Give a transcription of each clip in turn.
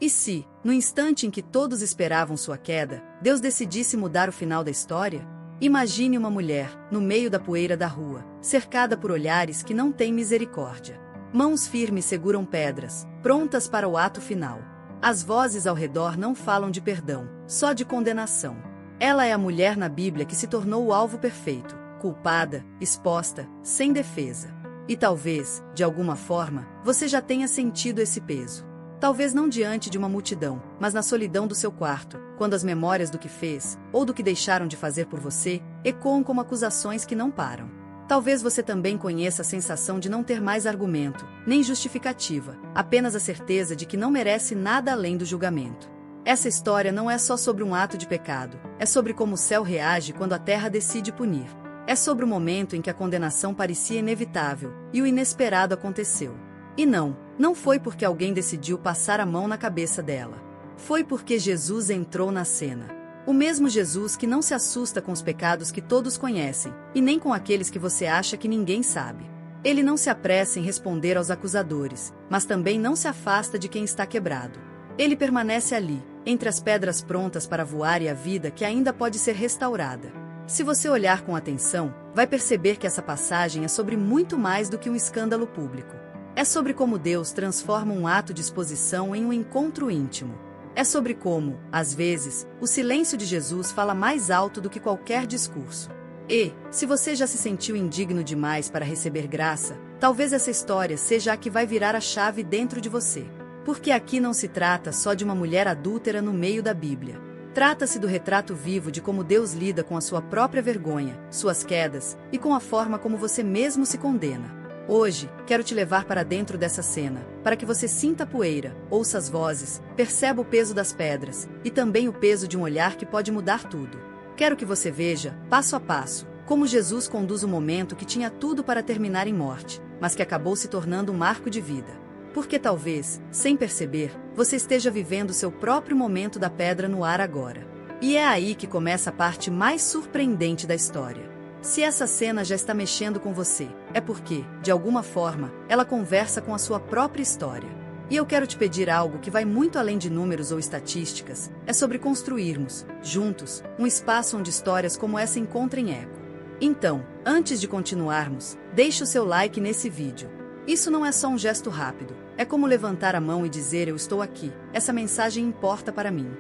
E se, no instante em que todos esperavam sua queda, Deus decidisse mudar o final da história? Imagine uma mulher, no meio da poeira da rua, cercada por olhares que não têm misericórdia. Mãos firmes seguram pedras, prontas para o ato final. As vozes ao redor não falam de perdão, só de condenação. Ela é a mulher na Bíblia que se tornou o alvo perfeito, culpada, exposta, sem defesa. E talvez, de alguma forma, você já tenha sentido esse peso. Talvez não diante de uma multidão, mas na solidão do seu quarto, quando as memórias do que fez, ou do que deixaram de fazer por você, ecoam como acusações que não param. Talvez você também conheça a sensação de não ter mais argumento, nem justificativa, apenas a certeza de que não merece nada além do julgamento. Essa história não é só sobre um ato de pecado, é sobre como o céu reage quando a terra decide punir. É sobre o momento em que a condenação parecia inevitável, e o inesperado aconteceu. E não foi porque alguém decidiu passar a mão na cabeça dela. Foi porque Jesus entrou na cena. O mesmo Jesus que não se assusta com os pecados que todos conhecem, e nem com aqueles que você acha que ninguém sabe. Ele não se apressa em responder aos acusadores, mas também não se afasta de quem está quebrado. Ele permanece ali, entre as pedras prontas para voar e a vida que ainda pode ser restaurada. Se você olhar com atenção, vai perceber que essa passagem é sobre muito mais do que um escândalo público. É sobre como Deus transforma um ato de exposição em um encontro íntimo. É sobre como, às vezes, o silêncio de Jesus fala mais alto do que qualquer discurso. E, se você já se sentiu indigno demais para receber graça, talvez essa história seja a que vai virar a chave dentro de você. Porque aqui não se trata só de uma mulher adúltera no meio da Bíblia. Trata-se do retrato vivo de como Deus lida com a sua própria vergonha, suas quedas, e com a forma como você mesmo se condena. Hoje, quero te levar para dentro dessa cena, para que você sinta a poeira, ouça as vozes, perceba o peso das pedras, e também o peso de um olhar que pode mudar tudo. Quero que você veja, passo a passo, como Jesus conduz um momento que tinha tudo para terminar em morte, mas que acabou se tornando um marco de vida. Porque talvez, sem perceber, você esteja vivendo seu próprio momento da pedra no ar agora. E é aí que começa a parte mais surpreendente da história. Se essa cena já está mexendo com você, é porque, de alguma forma, ela conversa com a sua própria história. E eu quero te pedir algo que vai muito além de números ou estatísticas, é sobre construirmos, juntos, um espaço onde histórias como essa encontrem eco. Então, antes de continuarmos, deixe o seu like nesse vídeo. Isso não é só um gesto rápido, é como levantar a mão e dizer eu estou aqui, essa mensagem importa para mim.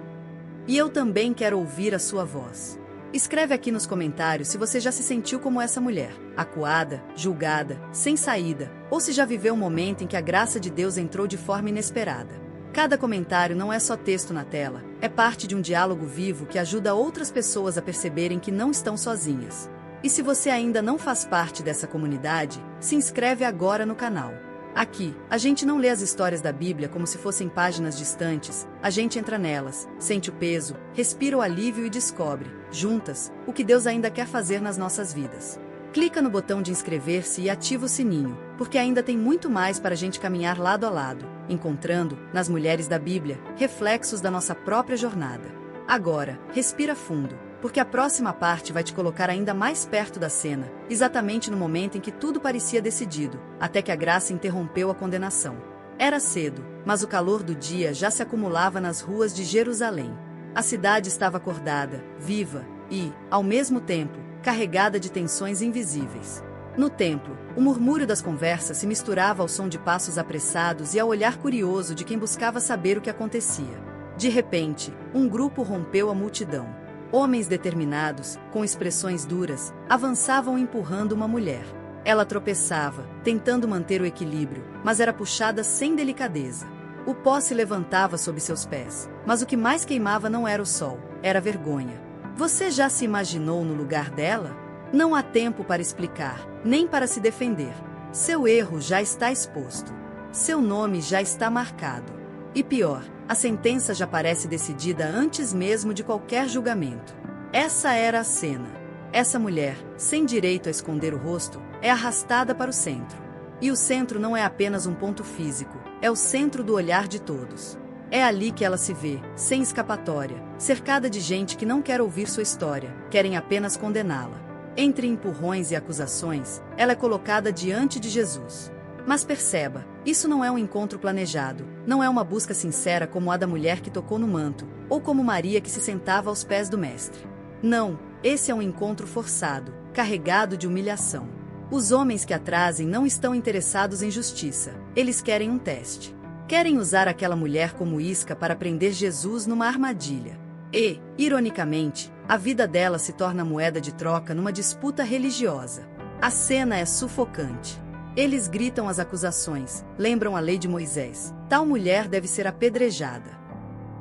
E eu também quero ouvir a sua voz. Escreve aqui nos comentários se você já se sentiu como essa mulher, acuada, julgada, sem saída, ou se já viveu um momento em que a graça de Deus entrou de forma inesperada. Cada comentário não é só texto na tela, é parte de um diálogo vivo que ajuda outras pessoas a perceberem que não estão sozinhas. E se você ainda não faz parte dessa comunidade, se inscreve agora no canal. Aqui, a gente não lê as histórias da Bíblia como se fossem páginas distantes, a gente entra nelas, sente o peso, respira o alívio e descobre, juntas, o que Deus ainda quer fazer nas nossas vidas. Clica no botão de inscrever-se e ativa o sininho, porque ainda tem muito mais para a gente caminhar lado a lado, encontrando, nas mulheres da Bíblia, reflexos da nossa própria jornada. Agora, respira fundo, porque a próxima parte vai te colocar ainda mais perto da cena, exatamente no momento em que tudo parecia decidido, até que a graça interrompeu a condenação. Era cedo, mas o calor do dia já se acumulava nas ruas de Jerusalém. A cidade estava acordada, viva e, ao mesmo tempo, carregada de tensões invisíveis. No templo, o murmúrio das conversas se misturava ao som de passos apressados e ao olhar curioso de quem buscava saber o que acontecia. De repente, um grupo rompeu a multidão. Homens determinados, com expressões duras, avançavam empurrando uma mulher. Ela tropeçava, tentando manter o equilíbrio, mas era puxada sem delicadeza. O pó se levantava sob seus pés, mas o que mais queimava não era o sol, era a vergonha. Você já se imaginou no lugar dela? Não há tempo para explicar, nem para se defender. Seu erro já está exposto. Seu nome já está marcado. E pior, a sentença já parece decidida antes mesmo de qualquer julgamento. Essa era a cena. Essa mulher, sem direito a esconder o rosto, é arrastada para o centro. E o centro não é apenas um ponto físico, é o centro do olhar de todos. É ali que ela se vê, sem escapatória, cercada de gente que não quer ouvir sua história, querem apenas condená-la. Entre empurrões e acusações, ela é colocada diante de Jesus. Mas perceba, isso não é um encontro planejado, não é uma busca sincera como a da mulher que tocou no manto, ou como Maria que se sentava aos pés do Mestre. Não, esse é um encontro forçado, carregado de humilhação. Os homens que a trazem não estão interessados em justiça, eles querem um teste. Querem usar aquela mulher como isca para prender Jesus numa armadilha. E, ironicamente, a vida dela se torna moeda de troca numa disputa religiosa. A cena é sufocante. Eles gritam as acusações, lembram a lei de Moisés. Tal mulher deve ser apedrejada.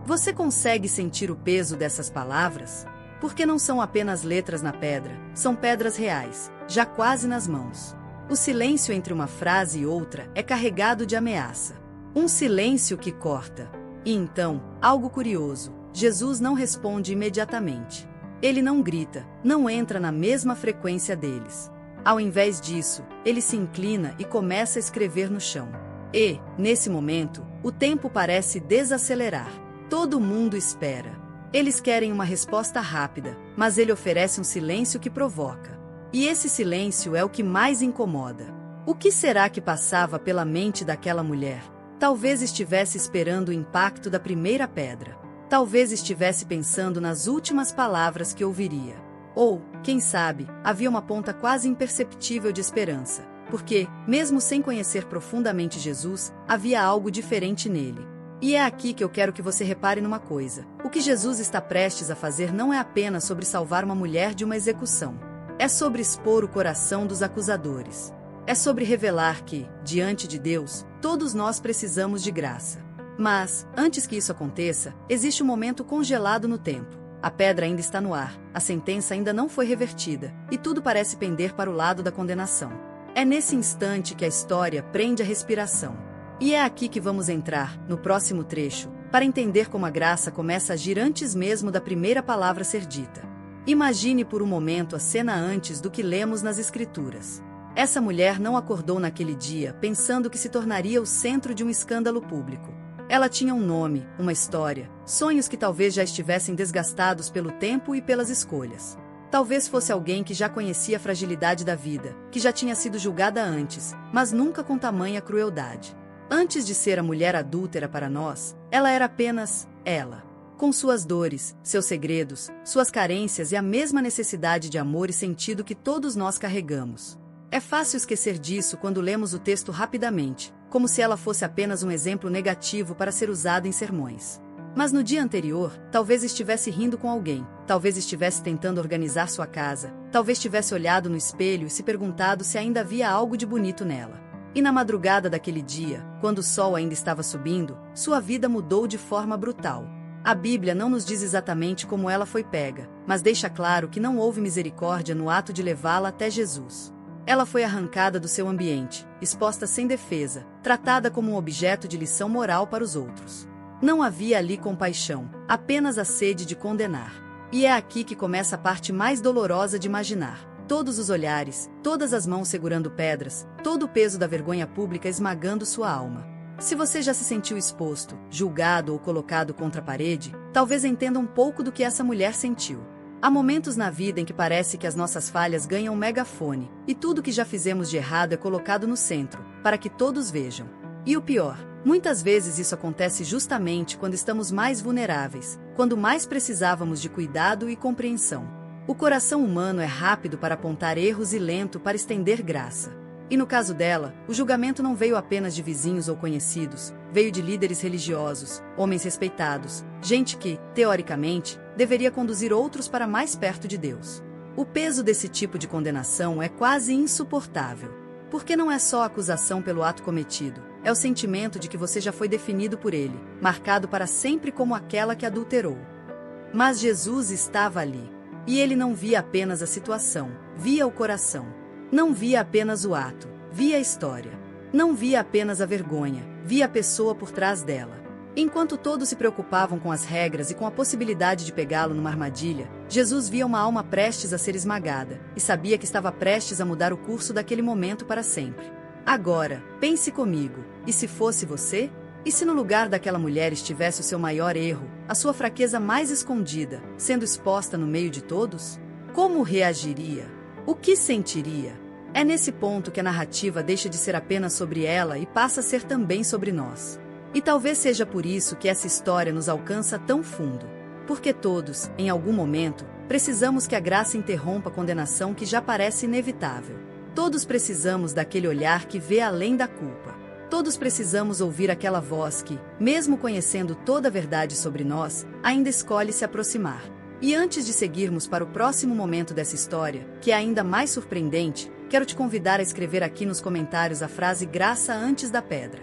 Você consegue sentir o peso dessas palavras? Porque não são apenas letras na pedra, são pedras reais, já quase nas mãos. O silêncio entre uma frase e outra é carregado de ameaça. Um silêncio que corta. E então, algo curioso, Jesus não responde imediatamente. Ele não grita, não entra na mesma frequência deles. Ao invés disso, ele se inclina e começa a escrever no chão. E, nesse momento, o tempo parece desacelerar. Todo mundo espera. Eles querem uma resposta rápida, mas ele oferece um silêncio que provoca. E esse silêncio é o que mais incomoda. O que será que passava pela mente daquela mulher? Talvez estivesse esperando o impacto da primeira pedra. Talvez estivesse pensando nas últimas palavras que ouviria. Ou, quem sabe, havia uma ponta quase imperceptível de esperança, porque, mesmo sem conhecer profundamente Jesus, havia algo diferente nele. E é aqui que eu quero que você repare numa coisa. O que Jesus está prestes a fazer não é apenas sobre salvar uma mulher de uma execução. É sobre expor o coração dos acusadores. É sobre revelar que, diante de Deus, todos nós precisamos de graça. Mas, antes que isso aconteça, existe um momento congelado no tempo. A pedra ainda está no ar, a sentença ainda não foi revertida, e tudo parece pender para o lado da condenação. É nesse instante que a história prende a respiração. E é aqui que vamos entrar, no próximo trecho, para entender como a graça começa a agir antes mesmo da primeira palavra ser dita. Imagine por um momento a cena antes do que lemos nas Escrituras. Essa mulher não acordou naquele dia pensando que se tornaria o centro de um escândalo público. Ela tinha um nome, uma história, sonhos que talvez já estivessem desgastados pelo tempo e pelas escolhas. Talvez fosse alguém que já conhecia a fragilidade da vida, que já tinha sido julgada antes, mas nunca com tamanha crueldade. Antes de ser a mulher adúltera para nós, ela era apenas ela. Com suas dores, seus segredos, suas carências e a mesma necessidade de amor e sentido que todos nós carregamos. É fácil esquecer disso quando lemos o texto rapidamente, como se ela fosse apenas um exemplo negativo para ser usado em sermões. Mas no dia anterior, talvez estivesse rindo com alguém, talvez estivesse tentando organizar sua casa, talvez tivesse olhado no espelho e se perguntado se ainda havia algo de bonito nela. E na madrugada daquele dia, quando o sol ainda estava subindo, sua vida mudou de forma brutal. A Bíblia não nos diz exatamente como ela foi pega, mas deixa claro que não houve misericórdia no ato de levá-la até Jesus. Ela foi arrancada do seu ambiente, exposta sem defesa, tratada como um objeto de lição moral para os outros. Não havia ali compaixão, apenas a sede de condenar. E é aqui que começa a parte mais dolorosa de imaginar. Todos os olhares, todas as mãos segurando pedras, todo o peso da vergonha pública esmagando sua alma. Se você já se sentiu exposto, julgado ou colocado contra a parede, talvez entenda um pouco do que essa mulher sentiu. Há momentos na vida em que parece que as nossas falhas ganham um megafone, e tudo que já fizemos de errado é colocado no centro, para que todos vejam. E o pior, muitas vezes isso acontece justamente quando estamos mais vulneráveis, quando mais precisávamos de cuidado e compreensão. O coração humano é rápido para apontar erros e lento para estender graça. E no caso dela, o julgamento não veio apenas de vizinhos ou conhecidos, veio de líderes religiosos, homens respeitados, gente que, teoricamente, deveria conduzir outros para mais perto de Deus. O peso desse tipo de condenação é quase insuportável. Porque não é só a acusação pelo ato cometido, é o sentimento de que você já foi definido por ele, marcado para sempre como aquela que adulterou. Mas Jesus estava ali. E ele não via apenas a situação, via o coração. Não via apenas o ato, via a história. Não via apenas a vergonha, via a pessoa por trás dela. Enquanto todos se preocupavam com as regras e com a possibilidade de pegá-lo numa armadilha, Jesus via uma alma prestes a ser esmagada, e sabia que estava prestes a mudar o curso daquele momento para sempre. Agora, pense comigo, e se fosse você? E se no lugar daquela mulher estivesse o seu maior erro, a sua fraqueza mais escondida, sendo exposta no meio de todos? Como reagiria? O que sentiria? É nesse ponto que a narrativa deixa de ser apenas sobre ela e passa a ser também sobre nós. E talvez seja por isso que essa história nos alcança tão fundo. Porque todos, em algum momento, precisamos que a graça interrompa a condenação que já parece inevitável. Todos precisamos daquele olhar que vê além da culpa. Todos precisamos ouvir aquela voz que, mesmo conhecendo toda a verdade sobre nós, ainda escolhe se aproximar. E antes de seguirmos para o próximo momento dessa história, que é ainda mais surpreendente, quero te convidar a escrever aqui nos comentários a frase graça antes da pedra.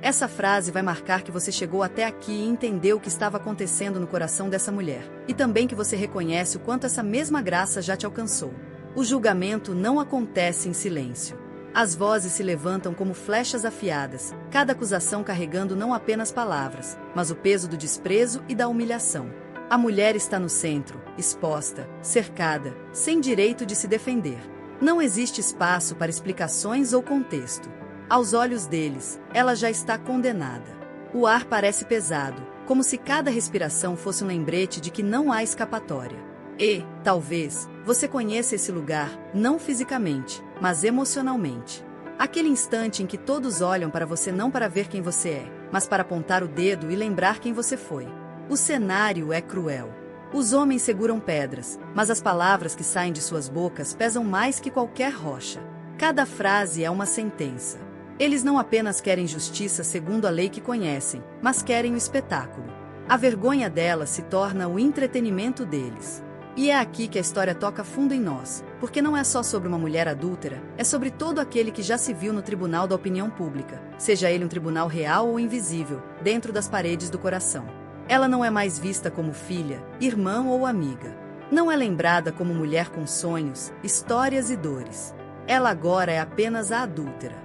Essa frase vai marcar que você chegou até aqui e entendeu o que estava acontecendo no coração dessa mulher, e também que você reconhece o quanto essa mesma graça já te alcançou. O julgamento não acontece em silêncio. As vozes se levantam como flechas afiadas, cada acusação carregando não apenas palavras, mas o peso do desprezo e da humilhação. A mulher está no centro, exposta, cercada, sem direito de se defender. Não existe espaço para explicações ou contexto. Aos olhos deles, ela já está condenada. O ar parece pesado, como se cada respiração fosse um lembrete de que não há escapatória. E, talvez, você conheça esse lugar, não fisicamente, mas emocionalmente. Aquele instante em que todos olham para você não para ver quem você é, mas para apontar o dedo e lembrar quem você foi. O cenário é cruel. Os homens seguram pedras, mas as palavras que saem de suas bocas pesam mais que qualquer rocha. Cada frase é uma sentença. Eles não apenas querem justiça segundo a lei que conhecem, mas querem o espetáculo. A vergonha delas se torna o entretenimento deles. E é aqui que a história toca fundo em nós, porque não é só sobre uma mulher adúltera, é sobre todo aquele que já se viu no tribunal da opinião pública, seja ele um tribunal real ou invisível, dentro das paredes do coração. Ela não é mais vista como filha, irmã ou amiga. Não é lembrada como mulher com sonhos, histórias e dores. Ela agora é apenas a adúltera.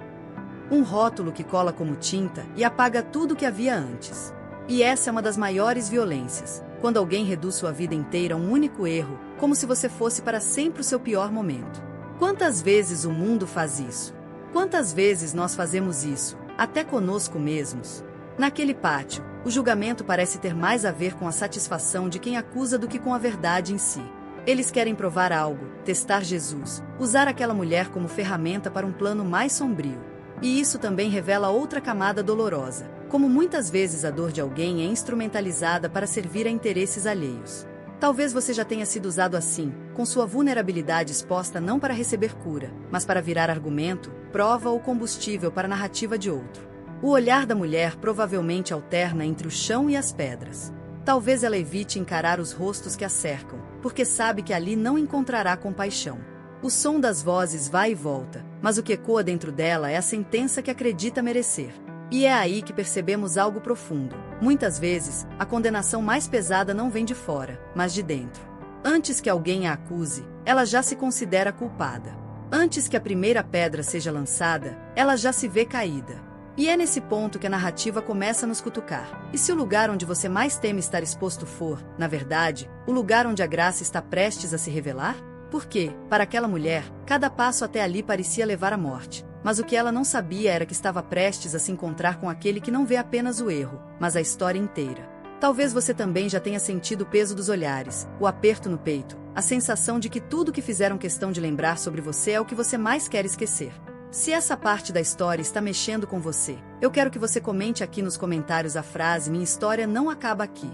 Um rótulo que cola como tinta e apaga tudo o que havia antes. E essa é uma das maiores violências, quando alguém reduz sua vida inteira a um único erro, como se você fosse para sempre o seu pior momento. Quantas vezes o mundo faz isso? Quantas vezes nós fazemos isso, até conosco mesmos? Naquele pátio, o julgamento parece ter mais a ver com a satisfação de quem acusa do que com a verdade em si. Eles querem provar algo, testar Jesus, usar aquela mulher como ferramenta para um plano mais sombrio. E isso também revela outra camada dolorosa, como muitas vezes a dor de alguém é instrumentalizada para servir a interesses alheios. Talvez você já tenha sido usado assim, com sua vulnerabilidade exposta não para receber cura, mas para virar argumento, prova ou combustível para a narrativa de outro. O olhar da mulher provavelmente alterna entre o chão e as pedras. Talvez ela evite encarar os rostos que a cercam, porque sabe que ali não encontrará compaixão. O som das vozes vai e volta, mas o que ecoa dentro dela é a sentença que acredita merecer. E é aí que percebemos algo profundo. Muitas vezes, a condenação mais pesada não vem de fora, mas de dentro. Antes que alguém a acuse, ela já se considera culpada. Antes que a primeira pedra seja lançada, ela já se vê caída. E é nesse ponto que a narrativa começa a nos cutucar. E se o lugar onde você mais teme estar exposto for, na verdade, o lugar onde a graça está prestes a se revelar? Porque, para aquela mulher, cada passo até ali parecia levar à morte. Mas o que ela não sabia era que estava prestes a se encontrar com aquele que não vê apenas o erro, mas a história inteira. Talvez você também já tenha sentido o peso dos olhares, o aperto no peito, a sensação de que tudo que fizeram questão de lembrar sobre você é o que você mais quer esquecer. Se essa parte da história está mexendo com você, eu quero que você comente aqui nos comentários a frase "Minha história não acaba aqui".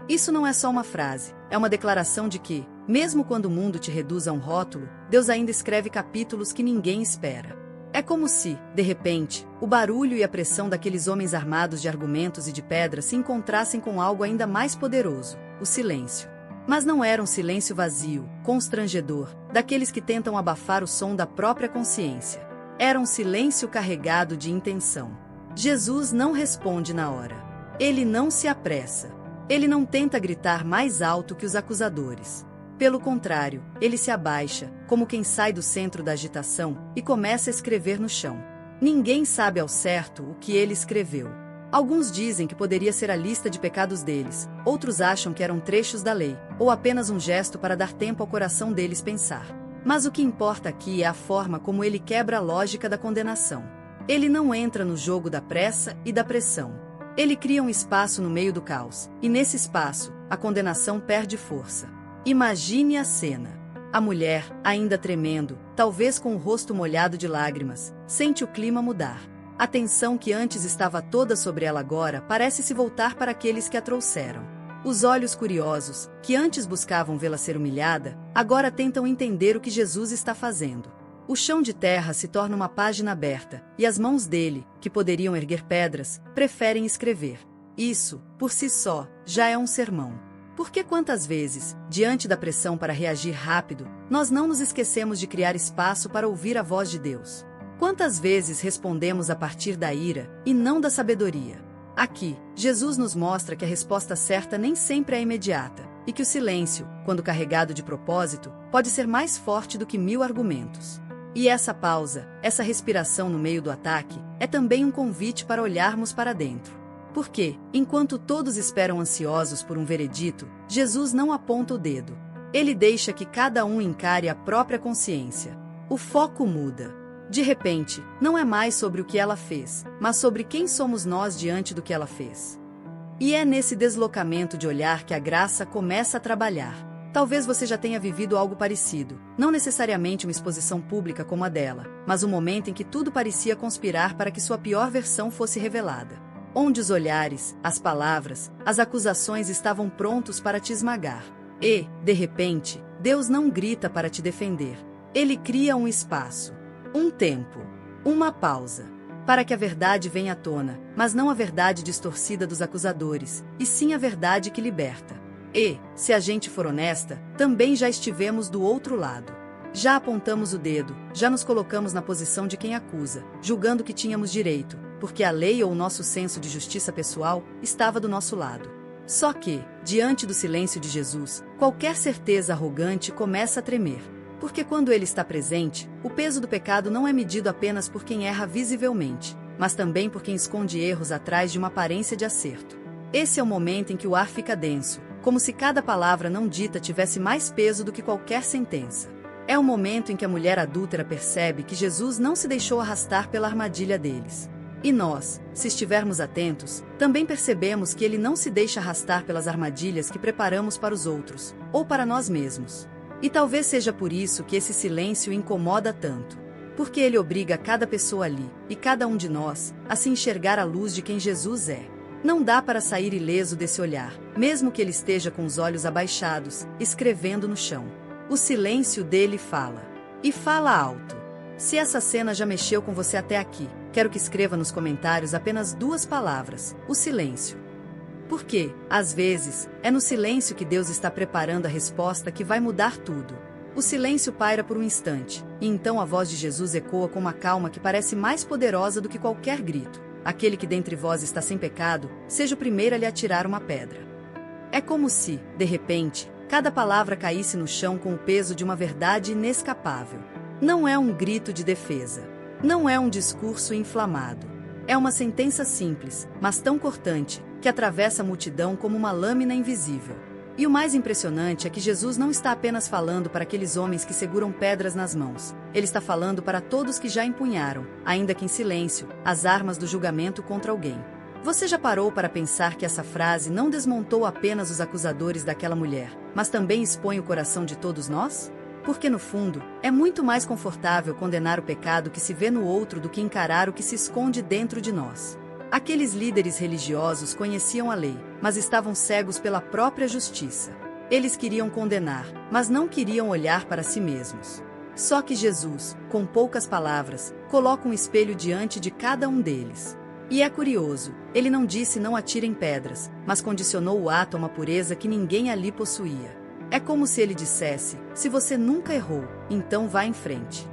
Isso não é só uma frase, é uma declaração de que, mesmo quando o mundo te reduz a um rótulo, Deus ainda escreve capítulos que ninguém espera. É como se, de repente, o barulho e a pressão daqueles homens armados de argumentos e de pedras se encontrassem com algo ainda mais poderoso, o silêncio. Mas não era um silêncio vazio, constrangedor, daqueles que tentam abafar o som da própria consciência. Era um silêncio carregado de intenção. Jesus não responde na hora. Ele não se apressa. Ele não tenta gritar mais alto que os acusadores. Pelo contrário, ele se abaixa, como quem sai do centro da agitação, e começa a escrever no chão. Ninguém sabe ao certo o que ele escreveu. Alguns dizem que poderia ser a lista de pecados deles, outros acham que eram trechos da lei, ou apenas um gesto para dar tempo ao coração deles pensar. Mas o que importa aqui é a forma como ele quebra a lógica da condenação. Ele não entra no jogo da pressa e da pressão. Ele cria um espaço no meio do caos, e nesse espaço, a condenação perde força. Imagine a cena. A mulher, ainda tremendo, talvez com o rosto molhado de lágrimas, sente o clima mudar. A atenção que antes estava toda sobre ela agora parece se voltar para aqueles que a trouxeram. Os olhos curiosos, que antes buscavam vê-la ser humilhada, agora tentam entender o que Jesus está fazendo. O chão de terra se torna uma página aberta, e as mãos dele, que poderiam erguer pedras, preferem escrever. Isso, por si só, já é um sermão. Porque quantas vezes, diante da pressão para reagir rápido, nós não nos esquecemos de criar espaço para ouvir a voz de Deus? Quantas vezes respondemos a partir da ira, e não da sabedoria? Aqui, Jesus nos mostra que a resposta certa nem sempre é imediata, e que o silêncio, quando carregado de propósito, pode ser mais forte do que 1000 argumentos. E essa pausa, essa respiração no meio do ataque, é também um convite para olharmos para dentro. Porque, enquanto todos esperam ansiosos por um veredito, Jesus não aponta o dedo. Ele deixa que cada um encare a própria consciência. O foco muda. De repente, não é mais sobre o que ela fez, mas sobre quem somos nós diante do que ela fez. E é nesse deslocamento de olhar que a graça começa a trabalhar. Talvez você já tenha vivido algo parecido, não necessariamente uma exposição pública como a dela, mas um momento em que tudo parecia conspirar para que sua pior versão fosse revelada. Onde os olhares, as palavras, as acusações estavam prontos para te esmagar. E, de repente, Deus não grita para te defender. Ele cria um espaço, um tempo, uma pausa, para que a verdade venha à tona, mas não a verdade distorcida dos acusadores, e sim a verdade que liberta. E, se a gente for honesta, também já estivemos do outro lado. Já apontamos o dedo, já nos colocamos na posição de quem acusa, julgando que tínhamos direito, porque a lei ou o nosso senso de justiça pessoal estava do nosso lado. Só que, diante do silêncio de Jesus, qualquer certeza arrogante começa a tremer. Porque quando ele está presente, o peso do pecado não é medido apenas por quem erra visivelmente, mas também por quem esconde erros atrás de uma aparência de acerto. Esse é o momento em que o ar fica denso, como se cada palavra não dita tivesse mais peso do que qualquer sentença. É o momento em que a mulher adúltera percebe que Jesus não se deixou arrastar pela armadilha deles. E nós, se estivermos atentos, também percebemos que ele não se deixa arrastar pelas armadilhas que preparamos para os outros, ou para nós mesmos. E talvez seja por isso que esse silêncio incomoda tanto. Porque ele obriga cada pessoa ali, e cada um de nós, a se enxergar à luz de quem Jesus é. Não dá para sair ileso desse olhar, mesmo que ele esteja com os olhos abaixados, escrevendo no chão. O silêncio dele fala. E fala alto. Se essa cena já mexeu com você até aqui, quero que escreva nos comentários apenas 2 palavras: o silêncio. Porque, às vezes, é no silêncio que Deus está preparando a resposta que vai mudar tudo. O silêncio paira por um instante, e então a voz de Jesus ecoa com uma calma que parece mais poderosa do que qualquer grito. Aquele que dentre vós está sem pecado, seja o primeiro a lhe atirar uma pedra. É como se, de repente, cada palavra caísse no chão com o peso de uma verdade inescapável. Não é um grito de defesa. Não é um discurso inflamado. É uma sentença simples, mas tão cortante, que atravessa a multidão como uma lâmina invisível. E o mais impressionante é que Jesus não está apenas falando para aqueles homens que seguram pedras nas mãos. Ele está falando para todos que já empunharam, ainda que em silêncio, as armas do julgamento contra alguém. Você já parou para pensar que essa frase não desmontou apenas os acusadores daquela mulher, mas também expõe o coração de todos nós? Porque no fundo, é muito mais confortável condenar o pecado que se vê no outro do que encarar o que se esconde dentro de nós. Aqueles líderes religiosos conheciam a lei, mas estavam cegos pela própria justiça. Eles queriam condenar, mas não queriam olhar para si mesmos. Só que Jesus, com poucas palavras, coloca um espelho diante de cada um deles. E é curioso, ele não disse não atirem pedras, mas condicionou o ato a uma pureza que ninguém ali possuía. É como se ele dissesse: se você nunca errou, então vá em frente.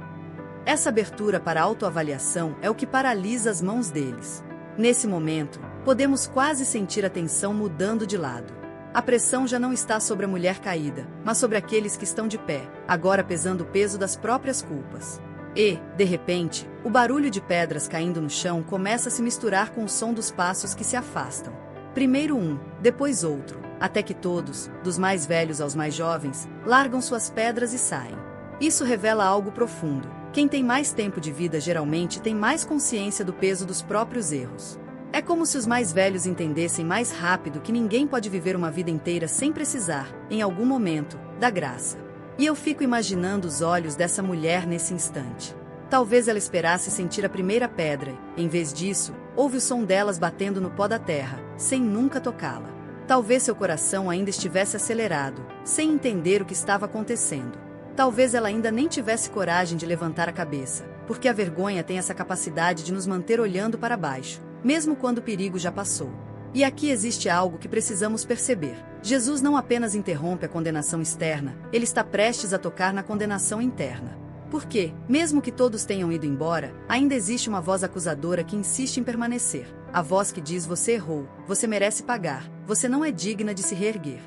Essa abertura para a autoavaliação é o que paralisa as mãos deles. Nesse momento, podemos quase sentir a tensão mudando de lado. A pressão já não está sobre a mulher caída, mas sobre aqueles que estão de pé, agora pesando o peso das próprias culpas. E, de repente, o barulho de pedras caindo no chão começa a se misturar com o som dos passos que se afastam. Primeiro um, depois outro, até que todos, dos mais velhos aos mais jovens, largam suas pedras e saem. Isso revela algo profundo. Quem tem mais tempo de vida geralmente tem mais consciência do peso dos próprios erros. É como se os mais velhos entendessem mais rápido que ninguém pode viver uma vida inteira sem precisar, em algum momento, da graça. E eu fico imaginando os olhos dessa mulher nesse instante. Talvez ela esperasse sentir a primeira pedra, e, em vez disso, ouve o som delas batendo no pó da terra, sem nunca tocá-la. Talvez seu coração ainda estivesse acelerado, sem entender o que estava acontecendo. Talvez ela ainda nem tivesse coragem de levantar a cabeça, porque a vergonha tem essa capacidade de nos manter olhando para baixo, mesmo quando o perigo já passou. E aqui existe algo que precisamos perceber. Jesus não apenas interrompe a condenação externa, ele está prestes a tocar na condenação interna. Porque, mesmo que todos tenham ido embora, ainda existe uma voz acusadora que insiste em permanecer. A voz que diz: você errou, você merece pagar, você não é digna de se reerguer.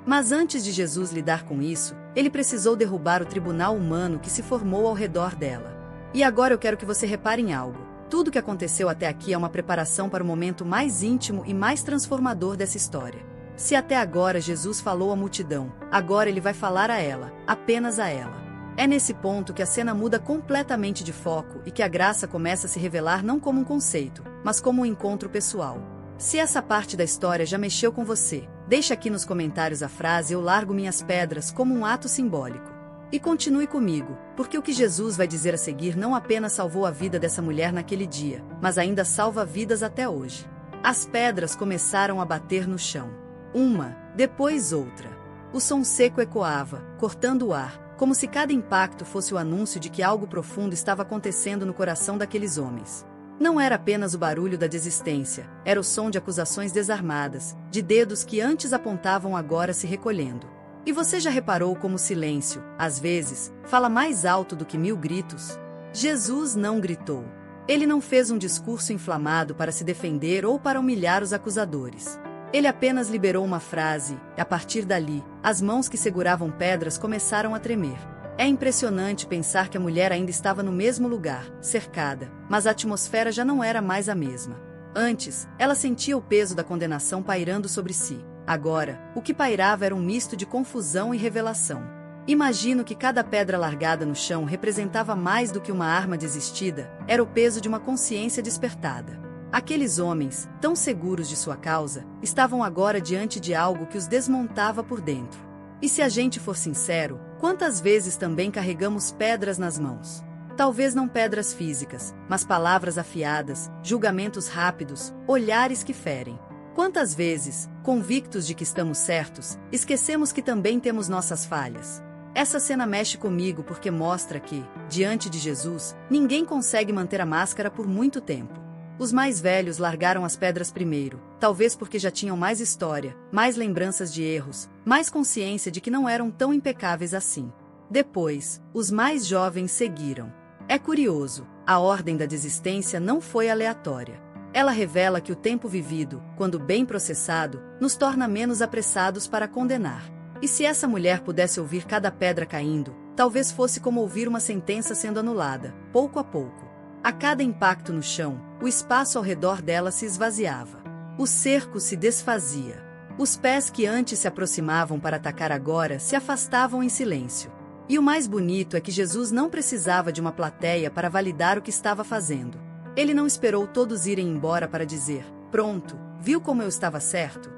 Mas antes de Jesus lidar com isso, ele precisou derrubar o tribunal humano que se formou ao redor dela. E agora eu quero que você repare em algo. Tudo que aconteceu até aqui é uma preparação para o momento mais íntimo e mais transformador dessa história. Se até agora Jesus falou à multidão, agora ele vai falar a ela, apenas a ela. É nesse ponto que a cena muda completamente de foco e que a graça começa a se revelar não como um conceito, mas como um encontro pessoal. Se essa parte da história já mexeu com você, deixe aqui nos comentários a frase "eu largo minhas pedras" como um ato simbólico. E continue comigo, porque o que Jesus vai dizer a seguir não apenas salvou a vida dessa mulher naquele dia, mas ainda salva vidas até hoje. As pedras começaram a bater no chão. Uma, depois outra. O som seco ecoava, cortando o ar, como se cada impacto fosse o anúncio de que algo profundo estava acontecendo no coração daqueles homens. Não era apenas o barulho da desistência, era o som de acusações desarmadas, de dedos que antes apontavam agora se recolhendo. E você já reparou como o silêncio, às vezes, fala mais alto do que 1000 gritos? Jesus não gritou. Ele não fez um discurso inflamado para se defender ou para humilhar os acusadores. Ele apenas liberou uma frase, e a partir dali, as mãos que seguravam pedras começaram a tremer. É impressionante pensar que a mulher ainda estava no mesmo lugar, cercada, mas a atmosfera já não era mais a mesma. Antes, ela sentia o peso da condenação pairando sobre si. Agora, o que pairava era um misto de confusão e revelação. Imagino que cada pedra largada no chão representava mais do que uma arma desistida, era o peso de uma consciência despertada. Aqueles homens, tão seguros de sua causa, estavam agora diante de algo que os desmontava por dentro. E se a gente for sincero, quantas vezes também carregamos pedras nas mãos? Talvez não pedras físicas, mas palavras afiadas, julgamentos rápidos, olhares que ferem. Quantas vezes, convictos de que estamos certos, esquecemos que também temos nossas falhas? Essa cena mexe comigo porque mostra que, diante de Jesus, ninguém consegue manter a máscara por muito tempo. Os mais velhos largaram as pedras primeiro, talvez porque já tinham mais história, mais lembranças de erros, mais consciência de que não eram tão impecáveis assim. Depois, os mais jovens seguiram. É curioso, a ordem da desistência não foi aleatória. Ela revela que o tempo vivido, quando bem processado, nos torna menos apressados para condenar. E se essa mulher pudesse ouvir cada pedra caindo, talvez fosse como ouvir uma sentença sendo anulada, pouco a pouco. A cada impacto no chão, o espaço ao redor dela se esvaziava. O cerco se desfazia. Os pés que antes se aproximavam para atacar agora se afastavam em silêncio. E o mais bonito é que Jesus não precisava de uma plateia para validar o que estava fazendo. Ele não esperou todos irem embora para dizer: "Pronto, viu como eu estava certo?"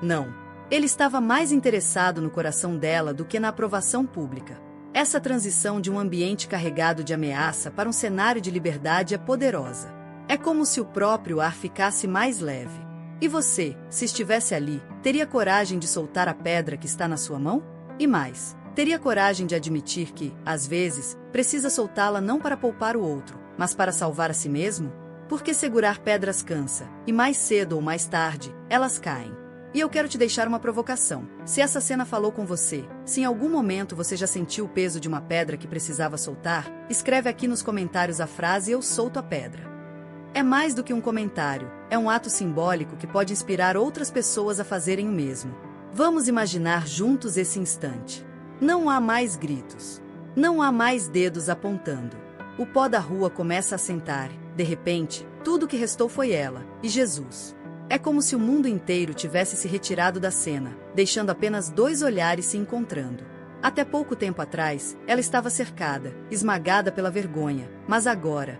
Não. Ele estava mais interessado no coração dela do que na aprovação pública. Essa transição de um ambiente carregado de ameaça para um cenário de liberdade é poderosa. É como se o próprio ar ficasse mais leve. E você, se estivesse ali, teria coragem de soltar a pedra que está na sua mão? E mais, teria coragem de admitir que, às vezes, precisa soltá-la não para poupar o outro, mas para salvar a si mesmo? Porque segurar pedras cansa, e mais cedo ou mais tarde, elas caem. E eu quero te deixar uma provocação. Se essa cena falou com você, se em algum momento você já sentiu o peso de uma pedra que precisava soltar, escreve aqui nos comentários a frase "eu solto a pedra". É mais do que um comentário, é um ato simbólico que pode inspirar outras pessoas a fazerem o mesmo. Vamos imaginar juntos esse instante. Não há mais gritos. Não há mais dedos apontando. O pó da rua começa a sentar. De repente, tudo o que restou foi ela e Jesus. É como se o mundo inteiro tivesse se retirado da cena, deixando apenas 2 olhares se encontrando. Até pouco tempo atrás, ela estava cercada, esmagada pela vergonha, mas agora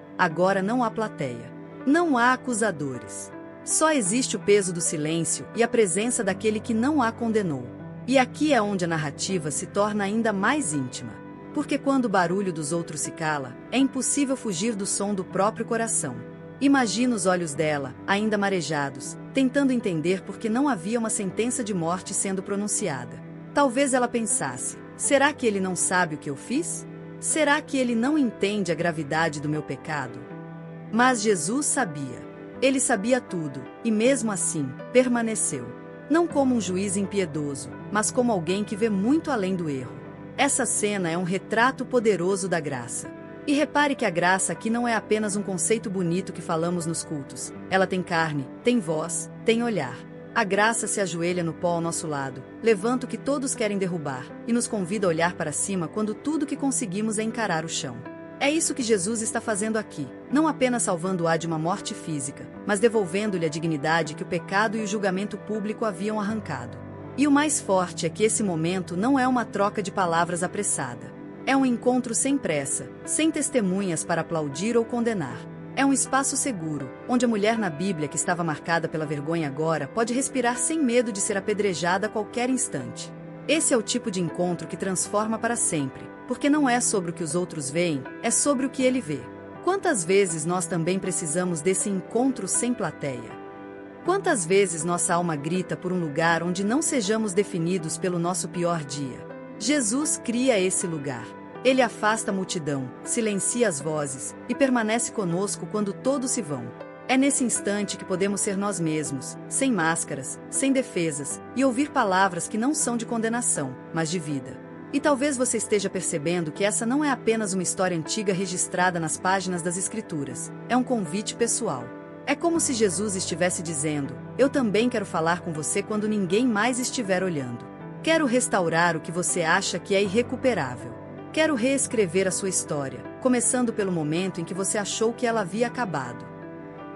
não há plateia. Não há acusadores. Só existe o peso do silêncio e a presença daquele que não a condenou. E aqui é onde a narrativa se torna ainda mais íntima. Porque quando o barulho dos outros se cala, é impossível fugir do som do próprio coração. Imagina os olhos dela, ainda marejados, tentando entender por que não havia uma sentença de morte sendo pronunciada. Talvez ela pensasse: será que ele não sabe o que eu fiz? Será que ele não entende a gravidade do meu pecado? Mas Jesus sabia. Ele sabia tudo, e mesmo assim, permaneceu. Não como um juiz impiedoso, mas como alguém que vê muito além do erro. Essa cena é um retrato poderoso da graça. E repare que a graça aqui não é apenas um conceito bonito que falamos nos cultos. Ela tem carne, tem voz, tem olhar. A graça se ajoelha no pó ao nosso lado, levanta o que todos querem derrubar, e nos convida a olhar para cima quando tudo que conseguimos é encarar o chão. É isso que Jesus está fazendo aqui, não apenas salvando-a de uma morte física, mas devolvendo-lhe a dignidade que o pecado e o julgamento público haviam arrancado. E o mais forte é que esse momento não é uma troca de palavras apressada. É um encontro sem pressa, sem testemunhas para aplaudir ou condenar. É um espaço seguro, onde a mulher na Bíblia que estava marcada pela vergonha agora pode respirar sem medo de ser apedrejada a qualquer instante. Esse é o tipo de encontro que transforma para sempre, porque não é sobre o que os outros veem, é sobre o que ele vê. Quantas vezes nós também precisamos desse encontro sem plateia? Quantas vezes nossa alma grita por um lugar onde não sejamos definidos pelo nosso pior dia? Jesus cria esse lugar. Ele afasta a multidão, silencia as vozes e permanece conosco quando todos se vão. É nesse instante que podemos ser nós mesmos, sem máscaras, sem defesas, e ouvir palavras que não são de condenação, mas de vida. E talvez você esteja percebendo que essa não é apenas uma história antiga registrada nas páginas das Escrituras. É um convite pessoal. É como se Jesus estivesse dizendo: eu também quero falar com você quando ninguém mais estiver olhando. Quero restaurar o que você acha que é irrecuperável. Quero reescrever a sua história, começando pelo momento em que você achou que ela havia acabado.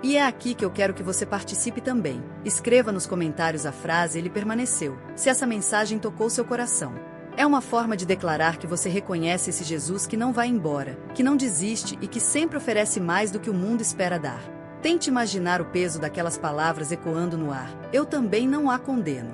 E é aqui que eu quero que você participe também. Escreva nos comentários a frase "ele permaneceu", se essa mensagem tocou seu coração. É uma forma de declarar que você reconhece esse Jesus que não vai embora, que não desiste e que sempre oferece mais do que o mundo espera dar. Tente imaginar o peso daquelas palavras ecoando no ar: eu também não a condeno.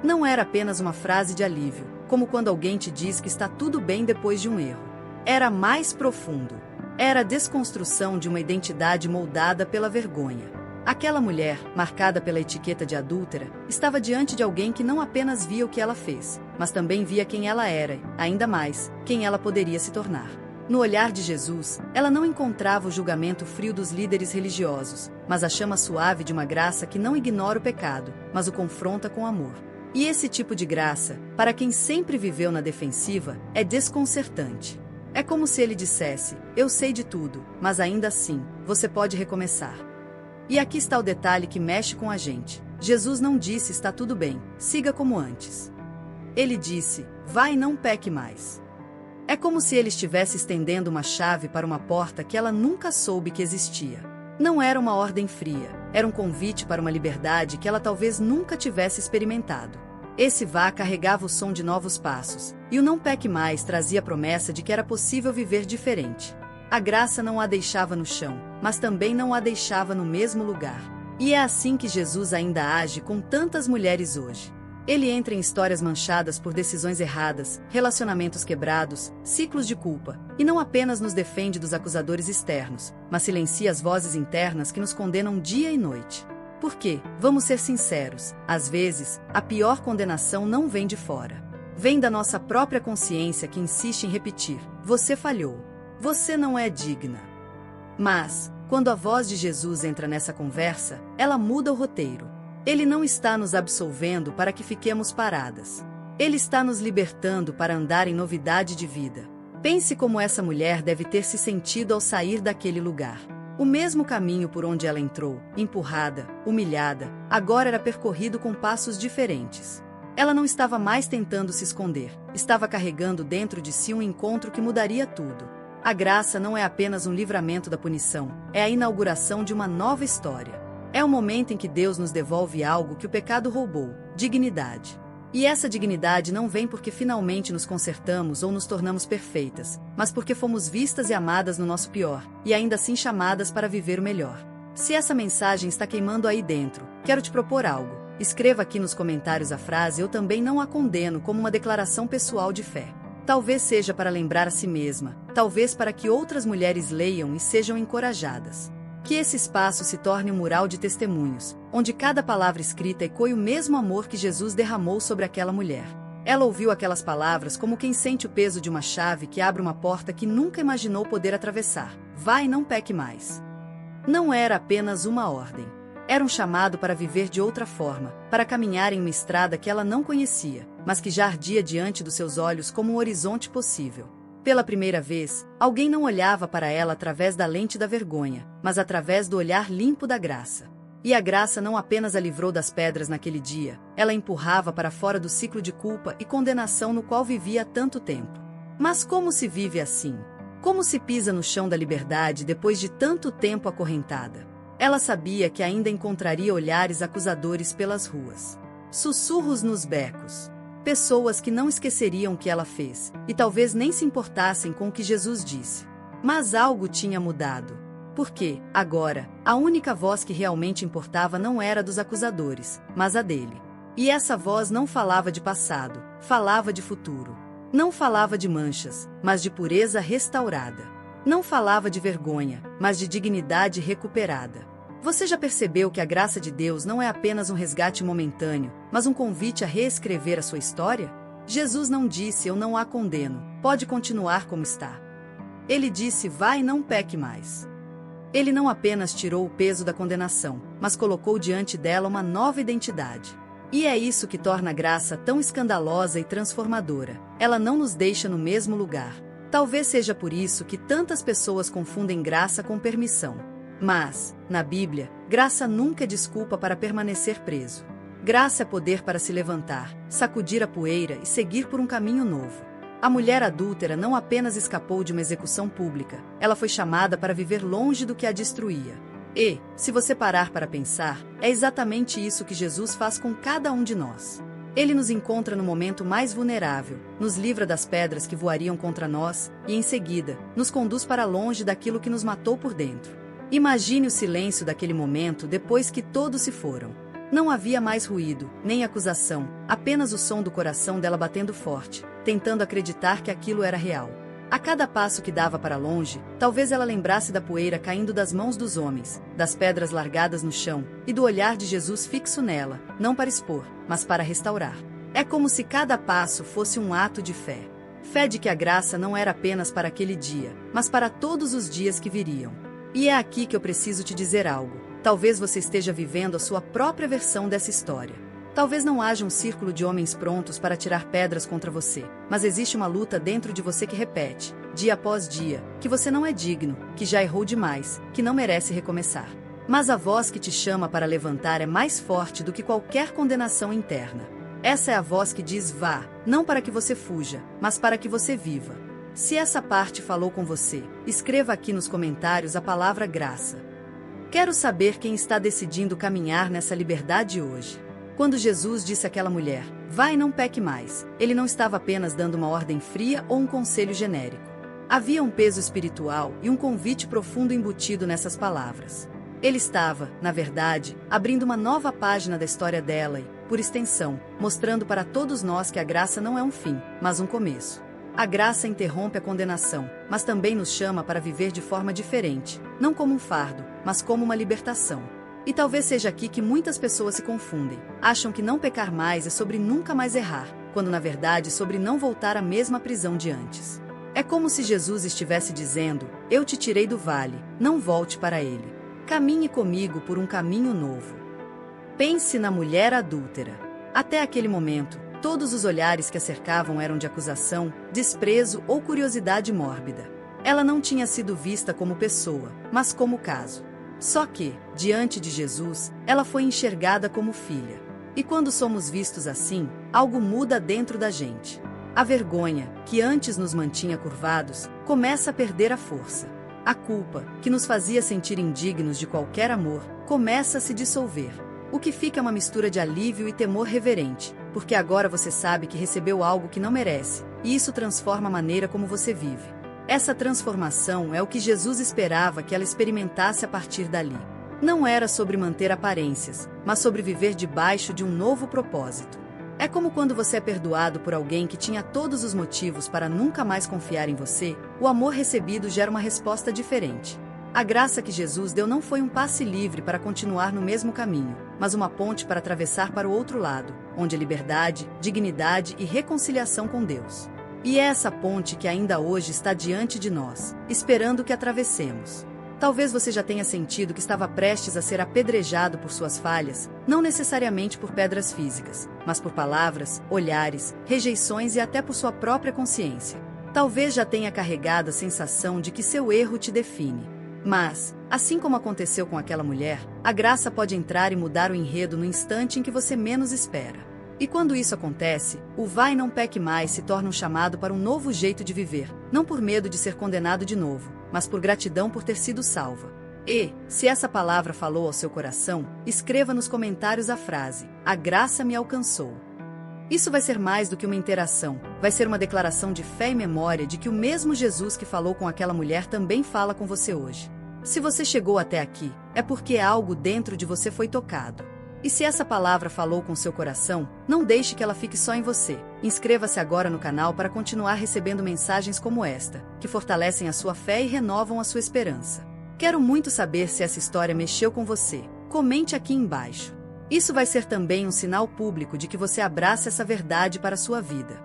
Não era apenas uma frase de alívio, como quando alguém te diz que está tudo bem depois de um erro. Era mais profundo. Era a desconstrução de uma identidade moldada pela vergonha. Aquela mulher, marcada pela etiqueta de adúltera, estava diante de alguém que não apenas via o que ela fez, mas também via quem ela era e, ainda mais, quem ela poderia se tornar. No olhar de Jesus, ela não encontrava o julgamento frio dos líderes religiosos, mas a chama suave de uma graça que não ignora o pecado, mas o confronta com amor. E esse tipo de graça, para quem sempre viveu na defensiva, é desconcertante. É como se ele dissesse: eu sei de tudo, mas ainda assim, você pode recomeçar. E aqui está o detalhe que mexe com a gente. Jesus não disse "está tudo bem, siga como antes". Ele disse: vai e não peque mais. É como se ele estivesse estendendo uma chave para uma porta que ela nunca soube que existia. Não era uma ordem fria, era um convite para uma liberdade que ela talvez nunca tivesse experimentado. Esse vá carregava o som de novos passos, e o não peque mais trazia a promessa de que era possível viver diferente. A graça não a deixava no chão, mas também não a deixava no mesmo lugar. E é assim que Jesus ainda age com tantas mulheres hoje. Ele entra em histórias manchadas por decisões erradas, relacionamentos quebrados, ciclos de culpa, e não apenas nos defende dos acusadores externos, mas silencia as vozes internas que nos condenam dia e noite. Porque, vamos ser sinceros, às vezes, a pior condenação não vem de fora. Vem da nossa própria consciência que insiste em repetir: você falhou. Você não é digna. Mas, quando a voz de Jesus entra nessa conversa, ela muda o roteiro. Ele não está nos absolvendo para que fiquemos paradas. Ele está nos libertando para andar em novidade de vida. Pense como essa mulher deve ter se sentido ao sair daquele lugar. O mesmo caminho por onde ela entrou, empurrada, humilhada, agora era percorrido com passos diferentes. Ela não estava mais tentando se esconder, estava carregando dentro de si um encontro que mudaria tudo. A graça não é apenas um livramento da punição, é a inauguração de uma nova história. É o momento em que Deus nos devolve algo que o pecado roubou: dignidade. E essa dignidade não vem porque finalmente nos consertamos ou nos tornamos perfeitas, mas porque fomos vistas e amadas no nosso pior, e ainda assim chamadas para viver o melhor. Se essa mensagem está queimando aí dentro, quero te propor algo. Escreva aqui nos comentários a frase "eu também não a condeno" como uma declaração pessoal de fé. Talvez seja para lembrar a si mesma, talvez para que outras mulheres leiam e sejam encorajadas. Que esse espaço se torne um mural de testemunhos, onde cada palavra escrita ecoe o mesmo amor que Jesus derramou sobre aquela mulher. Ela ouviu aquelas palavras como quem sente o peso de uma chave que abre uma porta que nunca imaginou poder atravessar. Vai e não peque mais. Não era apenas uma ordem. Era um chamado para viver de outra forma, para caminhar em uma estrada que ela não conhecia, mas que já ardia diante dos seus olhos como um horizonte possível. Pela primeira vez, alguém não olhava para ela através da lente da vergonha, mas através do olhar limpo da graça. E a graça não apenas a livrou das pedras naquele dia, ela a empurrava para fora do ciclo de culpa e condenação no qual vivia há tanto tempo. Mas como se vive assim? Como se pisa no chão da liberdade depois de tanto tempo acorrentada? Ela sabia que ainda encontraria olhares acusadores pelas ruas. Sussurros nos becos. Pessoas que não esqueceriam o que ela fez, e talvez nem se importassem com o que Jesus disse. Mas algo tinha mudado. Porque, agora, a única voz que realmente importava não era a dos acusadores, mas a dele. E essa voz não falava de passado, falava de futuro. Não falava de manchas, mas de pureza restaurada. Não falava de vergonha, mas de dignidade recuperada. Você já percebeu que a graça de Deus não é apenas um resgate momentâneo, mas um convite a reescrever a sua história? Jesus não disse: eu não a condeno, pode continuar como está. Ele disse: vai e não peque mais. Ele não apenas tirou o peso da condenação, mas colocou diante dela uma nova identidade. E é isso que torna a graça tão escandalosa e transformadora. Ela não nos deixa no mesmo lugar. Talvez seja por isso que tantas pessoas confundem graça com permissão. Mas, na Bíblia, graça nunca é desculpa para permanecer preso. Graça é poder para se levantar, sacudir a poeira e seguir por um caminho novo. A mulher adúltera não apenas escapou de uma execução pública, ela foi chamada para viver longe do que a destruía. E, se você parar para pensar, é exatamente isso que Jesus faz com cada um de nós. Ele nos encontra no momento mais vulnerável, nos livra das pedras que voariam contra nós, e em seguida, nos conduz para longe daquilo que nos matou por dentro. Imagine o silêncio daquele momento depois que todos se foram. Não havia mais ruído, nem acusação, apenas o som do coração dela batendo forte, tentando acreditar que aquilo era real. A cada passo que dava para longe, talvez ela lembrasse da poeira caindo das mãos dos homens, das pedras largadas no chão, e do olhar de Jesus fixo nela, não para expor, mas para restaurar. É como se cada passo fosse um ato de fé. Fé de que a graça não era apenas para aquele dia, mas para todos os dias que viriam. E é aqui que eu preciso te dizer algo. Talvez você esteja vivendo a sua própria versão dessa história. Talvez não haja um círculo de homens prontos para tirar pedras contra você, mas existe uma luta dentro de você que repete, dia após dia, que você não é digno, que já errou demais, que não merece recomeçar. Mas a voz que te chama para levantar é mais forte do que qualquer condenação interna. Essa é a voz que diz: vá, não para que você fuja, mas para que você viva. Se essa parte falou com você, escreva aqui nos comentários a palavra graça. Quero saber quem está decidindo caminhar nessa liberdade hoje. Quando Jesus disse àquela mulher: vai e não peque mais, ele não estava apenas dando uma ordem fria ou um conselho genérico. Havia um peso espiritual e um convite profundo embutido nessas palavras. Ele estava, na verdade, abrindo uma nova página da história dela e, por extensão, mostrando para todos nós que a graça não é um fim, mas um começo. A graça interrompe a condenação, mas também nos chama para viver de forma diferente, não como um fardo, mas como uma libertação. E talvez seja aqui que muitas pessoas se confundem. Acham que não pecar mais é sobre nunca mais errar, quando na verdade é sobre não voltar à mesma prisão de antes. É como se Jesus estivesse dizendo: eu te tirei do vale, não volte para ele. Caminhe comigo por um caminho novo. Pense na mulher adúltera. Até aquele momento, todos os olhares que a cercavam eram de acusação, desprezo ou curiosidade mórbida. Ela não tinha sido vista como pessoa, mas como caso. Só que, diante de Jesus, ela foi enxergada como filha. E quando somos vistos assim, algo muda dentro da gente. A vergonha, que antes nos mantinha curvados, começa a perder a força. A culpa, que nos fazia sentir indignos de qualquer amor, começa a se dissolver. O que fica é uma mistura de alívio e temor reverente, porque agora você sabe que recebeu algo que não merece, e isso transforma a maneira como você vive. Essa transformação é o que Jesus esperava que ela experimentasse a partir dali. Não era sobre manter aparências, mas sobre viver debaixo de um novo propósito. É como quando você é perdoado por alguém que tinha todos os motivos para nunca mais confiar em você, o amor recebido gera uma resposta diferente. A graça que Jesus deu não foi um passe livre para continuar no mesmo caminho, mas uma ponte para atravessar para o outro lado, onde há liberdade, dignidade e reconciliação com Deus. E é essa ponte que ainda hoje está diante de nós, esperando que atravessemos. Talvez você já tenha sentido que estava prestes a ser apedrejado por suas falhas, não necessariamente por pedras físicas, mas por palavras, olhares, rejeições e até por sua própria consciência. Talvez já tenha carregado a sensação de que seu erro te define. Mas, assim como aconteceu com aquela mulher, a graça pode entrar e mudar o enredo no instante em que você menos espera. E quando isso acontece, o vai não peque mais se torna um chamado para um novo jeito de viver, não por medo de ser condenado de novo, mas por gratidão por ter sido salva. E, se essa palavra falou ao seu coração, escreva nos comentários a frase: "A graça me alcançou". Isso vai ser mais do que uma interação, vai ser uma declaração de fé e memória de que o mesmo Jesus que falou com aquela mulher também fala com você hoje. Se você chegou até aqui, é porque algo dentro de você foi tocado. E se essa palavra falou com seu coração, não deixe que ela fique só em você. Inscreva-se agora no canal para continuar recebendo mensagens como esta, que fortalecem a sua fé e renovam a sua esperança. Quero muito saber se essa história mexeu com você. Comente aqui embaixo. Isso vai ser também um sinal público de que você abraça essa verdade para a sua vida.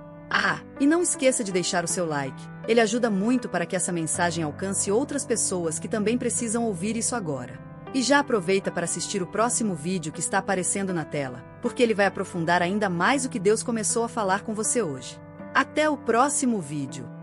E não esqueça de deixar o seu like. Ele ajuda muito para que essa mensagem alcance outras pessoas que também precisam ouvir isso agora. E já aproveita para assistir o próximo vídeo que está aparecendo na tela, porque ele vai aprofundar ainda mais o que Deus começou a falar com você hoje. Até o próximo vídeo!